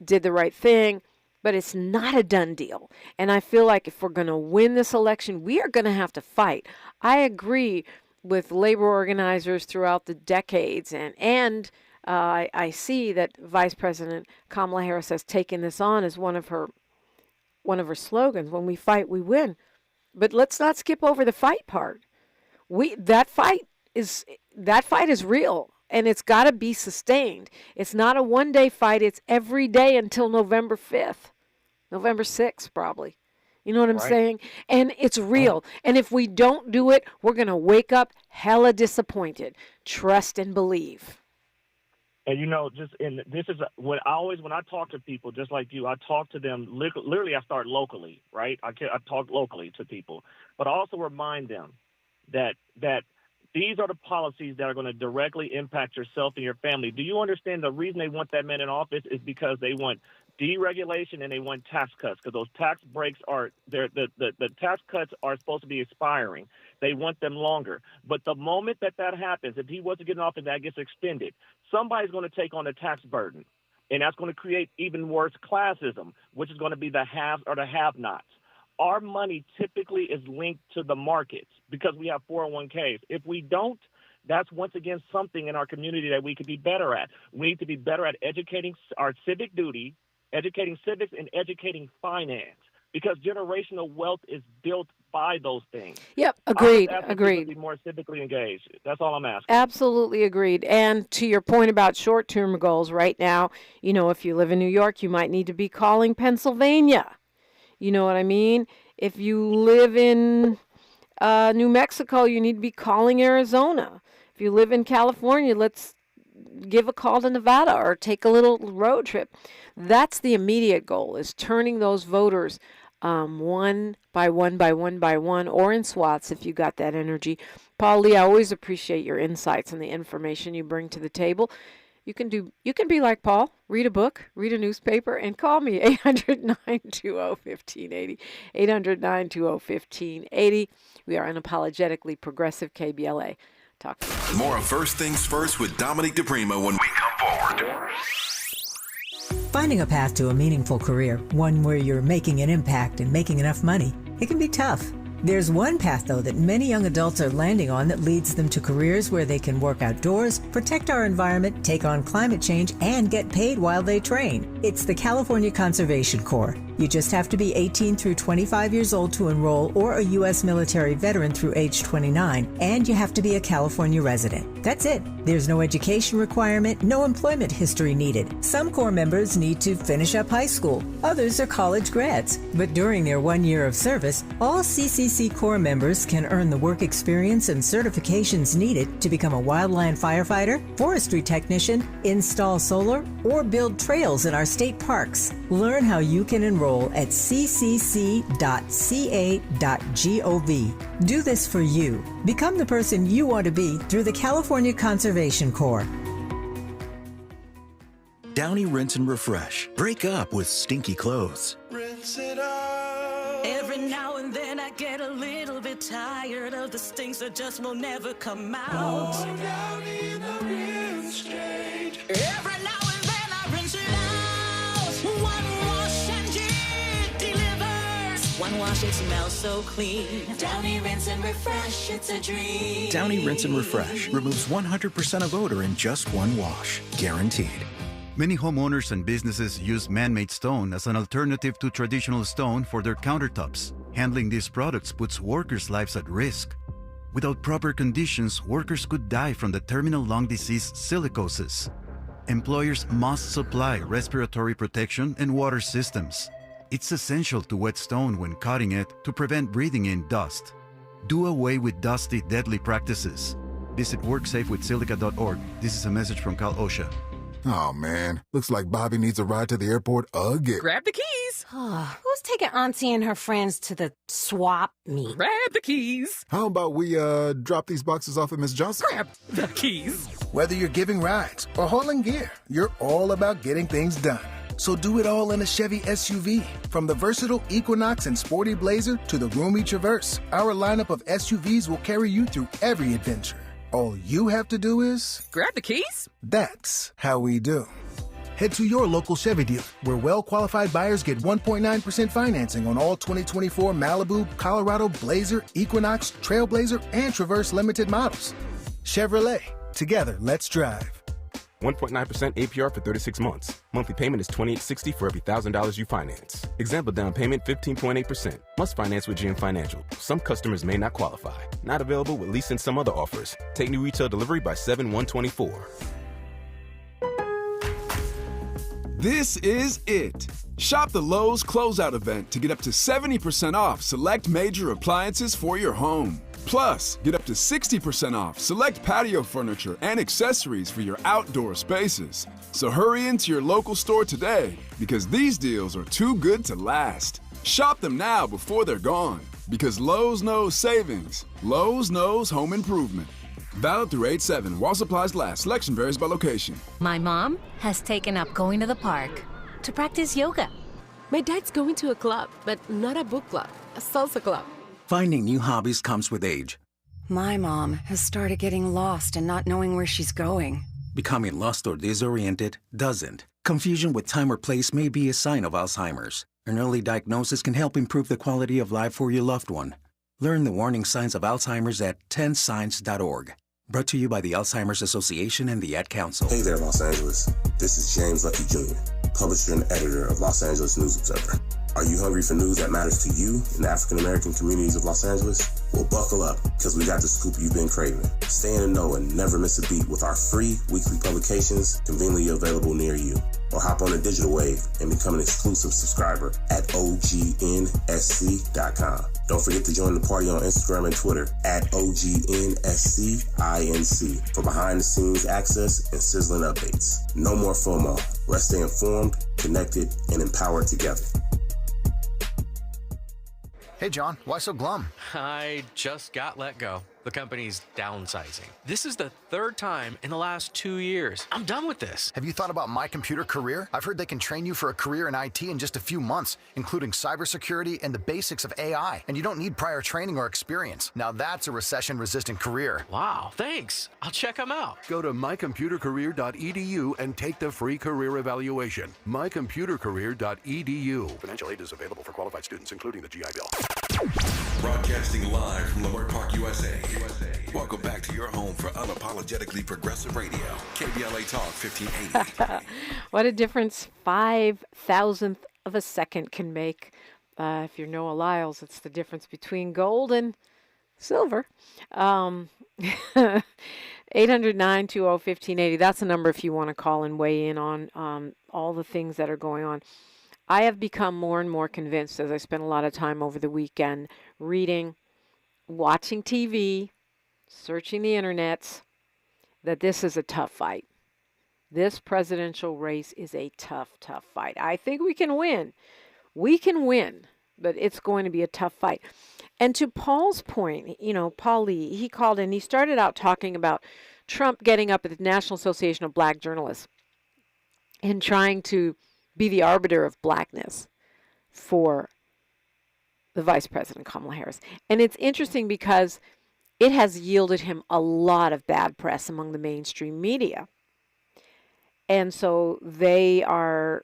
did the right thing, but it's not a done deal. And I feel like if we're going to win this election, we are going to have to fight. I agree with labor organizers throughout the decades, and I see that Vice President Kamala Harris has taken this on as one of her slogans. When we fight, we win. But let's not skip over the fight part. That fight is real, and it's got to be sustained. It's not a one-day fight. It's every day until November 5th, November 6th, probably. You know what I'm saying? And it's real. And if we don't do it, we're going to wake up hella disappointed. Trust and believe. And this is when I talk to people just like you, I talk to them literally. I start locally, right? I talk locally to people, but I also remind them that these are the policies that are going to directly impact yourself and your family. Do you understand the reason they want that man in office is because they want deregulation and they want tax cuts, because those tax breaks the tax cuts are supposed to be expiring. They want them longer. But the moment that happens, if he was to get in office and that gets extended, somebody's going to take on the tax burden. And that's going to create even worse classism, which is going to be the haves or the have-nots. Our money typically is linked to the markets because we have 401ks. If we don't, that's once again something in our community that we could be better at. We need to be better at educating our civic duty, educating civics, and educating finance, because generational wealth is built by those things. Yep, agreed. To be more civically engaged. That's all I'm asking. Absolutely agreed. And to your point about short-term goals, right now, if you live in New York, you might need to be calling Pennsylvania. You know what I mean? If you live in New Mexico, you need to be calling Arizona. If you live in California, let's give a call to Nevada or take a little road trip. That's the immediate goal, is turning those voters one by one, or in swaths if you got that energy. Paul Lee, I always appreciate your insights and the information you bring to the table. You can be like Paul, read a book, read a newspaper, and call me 800-920-1580, 800-920-1580. We are unapologetically progressive KBLA Talk. More of First Things First with Dominique DiPrima when we come forward. Finding a path to a meaningful career, one where you're making an impact and making enough money, it can be tough. There's one path, though, that many young adults are landing on that leads them to careers where they can work outdoors, protect our environment, take on climate change, and get paid while they train. It's the California Conservation Corps. You just have to be 18 through 25 years old to enroll or a U.S. military veteran through age 29, and you have to be a California resident. That's it. There's no education requirement, no employment history needed. Some Corps members need to finish up high school. Others are college grads. But during their 1 year of service, all CCC Corps members can earn the work experience and certifications needed to become a wildland firefighter, forestry technician, install solar, or build trails in our state parks. Learn how you can enroll at ccc.ca.gov. Do this for you. Become the person you want to be through the California Conservation Corps. Downy Rinse and Refresh. Break up with stinky clothes. Rinse it out. Every now and then I get a little bit tired of the stinks that just will never come out. Oh, Downy in the rinse change. Every now and then I rinse it out. One wash and it delivers. One wash, it smells so clean. Downy Rinse and Refresh, it's a dream. Downy Rinse and Refresh removes 100% of odor in just one wash. Guaranteed. Many homeowners and businesses use man-made stone as an alternative to traditional stone for their countertops. Handling these products puts workers' lives at risk. Without proper conditions, workers could die from the terminal lung disease silicosis. Employers must supply respiratory protection and water systems. It's essential to wet stone when cutting it to prevent breathing in dust. Do away with dusty, deadly practices. Visit WorkSafeWithSilica.org. This is a message from Cal OSHA. Oh, man. Looks like Bobby needs a ride to the airport again. Grab the keys. Who's taking Auntie and her friends to the swap meet? Grab the keys. How about we drop these boxes off at Miss Johnson? Grab the keys. Whether you're giving rides or hauling gear, you're all about getting things done. So do it all in a Chevy SUV. From the versatile Equinox and Sporty Blazer to the roomy Traverse, our lineup of SUVs will carry you through every adventure. All you have to do is... grab the keys. That's how we do. Head to your local Chevy dealer, where well-qualified buyers get 1.9% financing on all 2024 Malibu, Colorado, Blazer, Equinox, Trailblazer, and Traverse Limited models. Chevrolet. Together, let's drive. 1.9% APR for 36 months. Monthly payment is $28.60 for every $1,000 you finance. Example down payment 15.8%. Must finance with GM Financial. Some customers may not qualify. Not available with lease and some other offers. Take new retail delivery by 7/1/24. This is it. Shop the Lowe's Closeout event to get up to 70% off select major appliances for your home. Plus, get up to 60% off select patio furniture and accessories for your outdoor spaces. So hurry into your local store today because these deals are too good to last. Shop them now before they're gone because Lowe's knows savings. Lowe's knows home improvement. Valid through 8/7 while supplies last. Selection varies by location. My mom has taken up going to the park to practice yoga. My dad's going to a club, but not a book club, a salsa club. Finding new hobbies comes with age. My mom has started getting lost and not knowing where she's going. Becoming lost or disoriented doesn't. Confusion with time or place may be a sign of Alzheimer's. An early diagnosis can help improve the quality of life for your loved one. Learn the warning signs of Alzheimer's at 10signs.org. Brought to you by the Alzheimer's Association and the Ad Council. Hey there, Los Angeles. This is James Lucky Jr., publisher and editor of Los Angeles News Observer. Are you hungry for news that matters to you in the African-American communities of Los Angeles? Well, buckle up, because we got the scoop you've been craving. Stay in the know and never miss a beat with our free weekly publications conveniently available near you. Or hop on the digital wave and become an exclusive subscriber at OGNSC.com. Don't forget to join the party on Instagram and Twitter at OGNSCINC for behind-the-scenes access and sizzling updates. No more FOMO. Let's stay informed, connected, and empowered together. Hey, John, why so glum? I just got let go. The company's downsizing. This is the third time in the last 2 years. I'm done with this. Have you thought about My Computer Career? I've heard they can train you for a career in IT in just a few months, including cybersecurity and the basics of AI. And you don't need prior training or experience. Now that's a recession-resistant career. Wow, thanks. I'll check them out. Go to mycomputercareer.edu and take the free career evaluation. mycomputercareer.edu. Financial aid is available for qualified students, including the GI Bill. Broadcasting live from Leimert Park, USA. Welcome back to your home for unapologetically progressive radio. KBLA Talk 1580. What a difference 5,000th of a second can make. If you're Noah Lyles, it's the difference between gold and silver. 800-920-1580. That's the number if you want to call and weigh in on all the things that are going on. I have become more and more convinced as I spent a lot of time over the weekend reading, watching TV, searching the internets, that this is a tough fight. This presidential race is a tough, tough fight. I think we can win. We can win, but it's going to be a tough fight. And to Paul's point, Paul Lee, he called and he started out talking about Trump getting up at the National Association of Black Journalists and trying to be the arbiter of blackness for the Vice President Kamala Harris. And it's interesting because it has yielded him a lot of bad press among the mainstream media. And so they are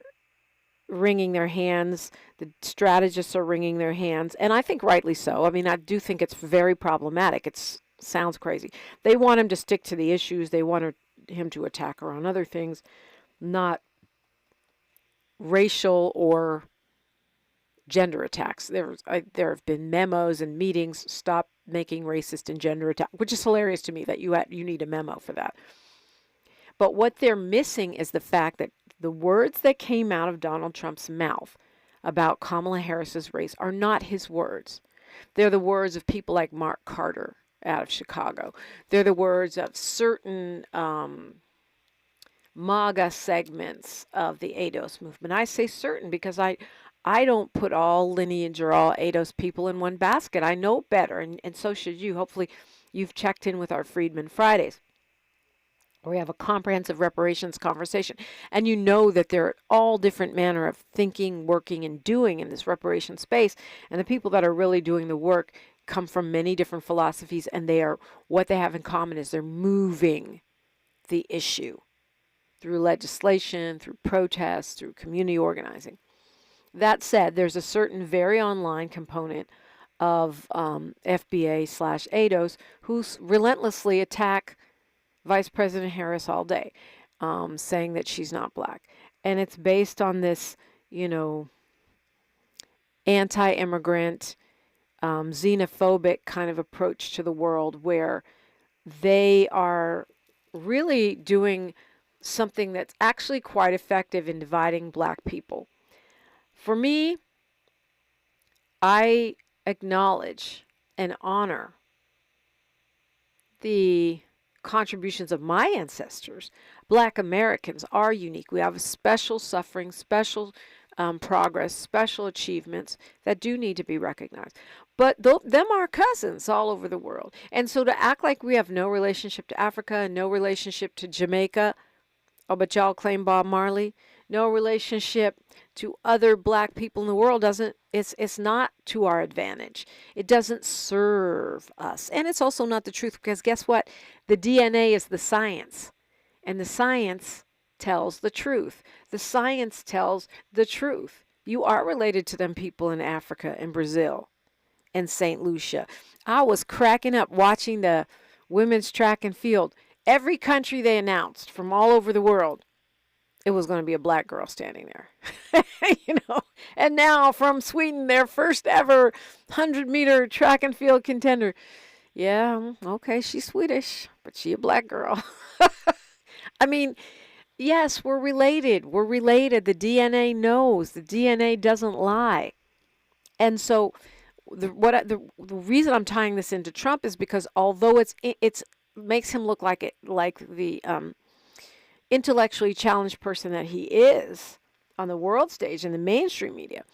wringing their hands. The strategists are wringing their hands. And I think rightly so. I mean, I do think it's very problematic. It sounds crazy. They want him to stick to the issues. They want him to attack her on other things, not racial or gender attacks. There have been memos and meetings, stop making racist and gender attacks, which is hilarious to me that you need a memo for that. But what they're missing is the fact that the words that came out of Donald Trump's mouth about Kamala Harris's race are not his words. They're the words of people like Mark Carter out of Chicago. They're the words of certain MAGA segments of the ADOS movement. I say certain because I don't put all lineage or all ADOS people in one basket. I know better, and so should you. Hopefully you've checked in with our Freedman Fridays, where we have a comprehensive reparations conversation. And you know that there are all different manner of thinking, working, and doing in this reparation space. And the people that are really doing the work come from many different philosophies, and what they have in common is they're moving the issue through legislation, through protests, through community organizing. That said, there's a certain very online component of FBA/ADOS who relentlessly attack Vice President Harris all day, saying that she's not black. And it's based on this, anti-immigrant, xenophobic kind of approach to the world, where they are really doing something that's actually quite effective in dividing black people. For me, I acknowledge and honor the contributions of my ancestors. Black Americans are unique. We have a special suffering, special progress, special achievements that do need to be recognized. But them are cousins all over the world. And so to act like we have no relationship to Africa and no relationship to Jamaica, oh, but y'all claim Bob Marley, no relationship to other black people in the world, it's not to our advantage. It doesn't serve us. And it's also not the truth, because guess what? The DNA is the science, and the science tells the truth. The science tells the truth. You are related to them people in Africa and Brazil and St. Lucia. I was cracking up watching the women's track and field. Every country they announced from all over the world, it was going to be a black girl standing there. And now from Sweden, their first ever 100-meter track and field contender. Yeah, okay, she's Swedish, but she a black girl. I mean, yes, we're related. We're related. The DNA knows. The DNA doesn't lie. And so the reason I'm tying this into Trump is because although it's makes him look like the intellectually challenged person that he is on the world stage in the mainstream media,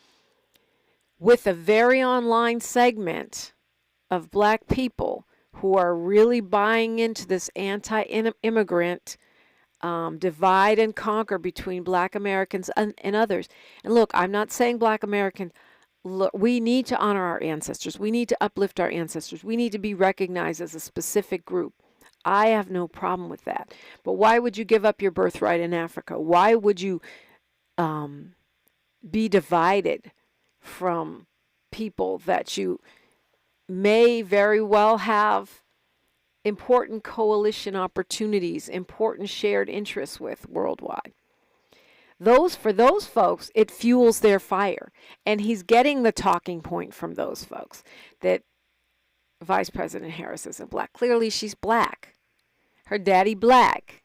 with a very online segment of black people who are really buying into this anti-immigrant divide and conquer between black Americans and others. And look, I'm not saying black Americans. Look, we need to honor our ancestors. We need to uplift our ancestors. We need to be recognized as a specific group. I have no problem with that. But why would you give up your birthright in Africa? Why would you be divided from people that you may very well have important coalition opportunities, important shared interests with worldwide? For those folks, it fuels their fire. And he's getting the talking point from those folks that Vice President Harris isn't black. Clearly, she's black. Her daddy black.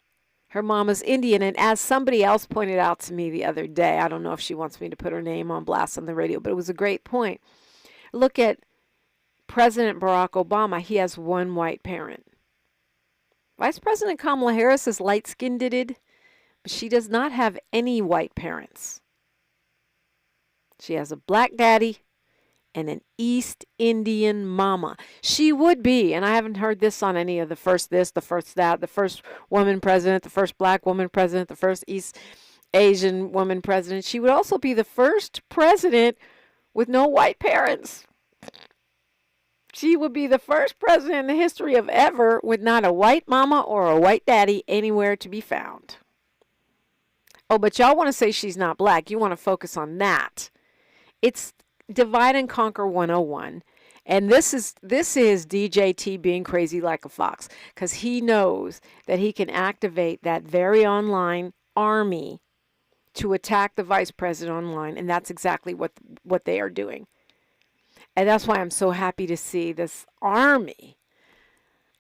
Her mama's Indian. And as somebody else pointed out to me the other day, I don't know if she wants me to put her name on blast on the radio, but it was a great point. Look at President Barack Obama. He has one white parent. Vice President Kamala Harris is light-skinned, but she does not have any white parents. She has a black daddy and an East Indian mama. She would be, and I haven't heard this on any of the first this, the first that, the first woman president, the first black woman president, the first East Asian woman president. She would also be the first president with no white parents. She would be the first president in the history of ever with not a white mama or a white daddy anywhere to be found. Oh, but y'all want to say she's not black. You want to focus on that. It's divide and conquer 101. And this is DJT being crazy like a fox, because he knows that he can activate that very online army to attack the vice president online, and that's exactly what they are doing. And that's why I'm so happy to see this army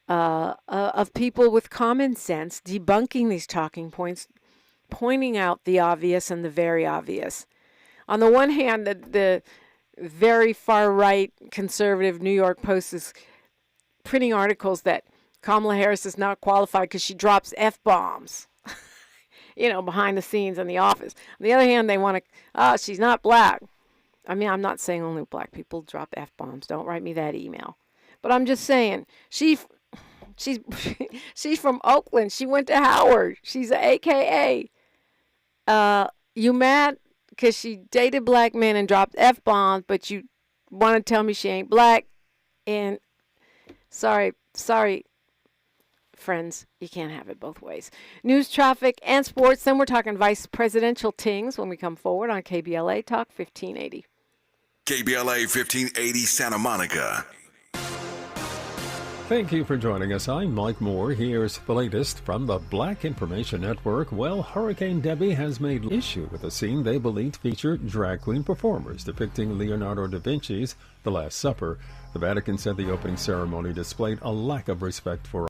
of people with common sense debunking these talking points, pointing out the obvious and the very obvious. On the one hand, the very far-right conservative New York Post is printing articles that Kamala Harris is not qualified because she drops F-bombs, behind the scenes in the office. On the other hand, they want to, she's not black. I mean, I'm not saying only black people drop F-bombs. Don't write me that email. But I'm just saying, she's from Oakland. She went to Howard. She's an AKA. You mad because she dated black men and dropped F-bombs, but you want to tell me she ain't black? And sorry, friends, you can't have it both ways. News, traffic, and sports. Then we're talking vice presidential tings when we come forward on KBLA Talk 1580. KBLA 1580 Santa Monica. Thank you for joining us. I'm Mike Moore. Here's the latest from the Black Information Network. Well, Hurricane Debbie has made issue with a scene they believed featured drag queen performers depicting Leonardo da Vinci's The Last Supper. The Vatican said the opening ceremony displayed a lack of respect for